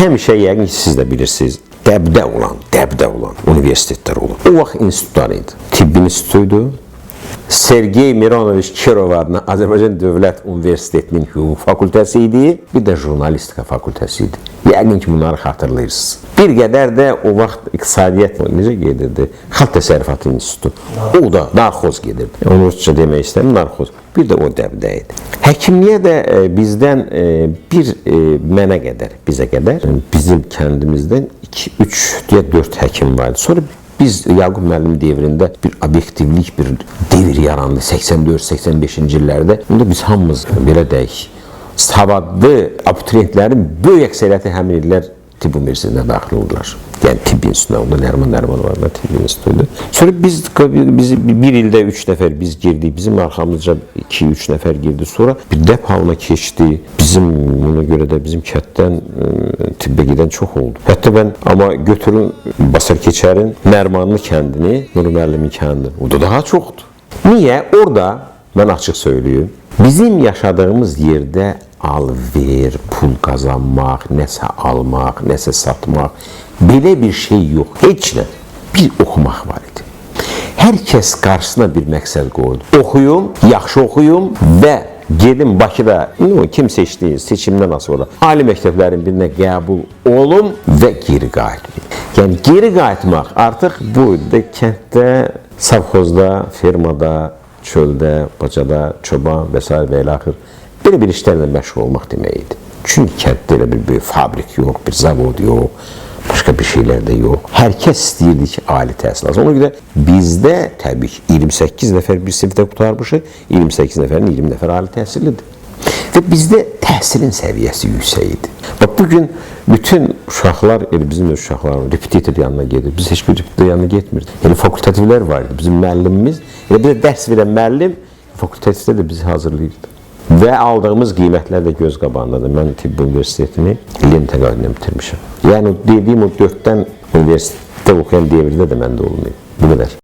həmişə yəqin ki, siz də bilirsiniz, dəbdə olan universitetlər olur. O vaxt institutlar idi. Tibb institutu, Sergey Mironoviç Kirov adına Azərbaycan Dövlət Universitetinin hüquq fakültəsi idi, bir də jurnalistika fakültəsi idi. Yəqin ki, bunları xatırlayırsınız. Bir qədər də o vaxt iqtisadiyyat necə gedirdi? Xalq Təsərrüfatı İnstitutu. O da narxoz gedirdi. Onu rusca demək istəyirəm, narxoz. Bir də o dəbdə idi. Həkimliyə də bizdən mənə qədər, bizə qədər, bizim kəndimizdən 2, 3, 4 həkim vardı. Sonra biz Yaqub müəllim devrində bir obyektivlik, bir devir yarandı 84-85-ci illərdə. Onda biz hamımız belə deyək, savadlı abituriyentlərin böyük əksəriyyəti həmin illər tibb universitetinə daxil oldular. Yəni tibb institutuna, onda Nərman var, tibb institutu. Sonra biz bir ildə 3 nəfər biz girdik, bizim arxamızca 2-3 nəfər girdi. Sonra bir dəb halına keçdi. Buna görə də bizim kətdən tibbə gedən çox oldu. Hətta mən, amma götürün Basar Keçərin Nərmanlı kəndini, Nuri müəllimin kəndini, o da daha çoxdur. Niyə? Orada, mən açıq söyləyim, bizim yaşadığımız yerdə al-ver, pul qazanmaq, nəsə almaq, nəsə satmaq, belə bir şey yox. Heç nə. Bir oxumaq var idi. Hər kəs qarşısına bir məqsəd qoydu. Oxuyum, yaxşı oxuyum və gedim Bakıda, kim seçdiyi, seçimdən asılı olan ali məktəblərin birinə qəbul olum və geri qayıtmayım. Yəni, geri qayıtmaq artıq bu kənddə, savxozda, fermada, çöldə, bacada, çoban və s. və ilə axır belə bir işlərlə məşğul olmaq demək idi. Çünki kənddə elə bir böyük fabrik yox, bir zavod yox, başqa bir şeylər də yox. Hər kəs istəyirdi ki, ali təhsil alsın. Ona görə bizdə təbii ki, 28 nəfər bir sinifdə qutarmışıq, 28 nəfərin 20 nəfər ali təhsillidir. Və bizdə təhsilin səviyyəsi yüksək idi. Bax, bugün bütün uşaqlar, bizim də uşaqlarımız repetitor yanına gedir. Biz heç bir repetitor yanına getmirdik. Yəni, fakultativlər var idi. Bizim müəllimimiz, bizə dərs verən müəllim fakultativdə də bizi hazırlayırdı. Və aldığımız qiymətlər də göz qabağındadır. Mən tibb universitetini ilin təqaüdünə bitirmişəm. Yəni, dediyim o 4-dən universitetdə oxuyan devirdə də məndə olmayıb. Bu qədər.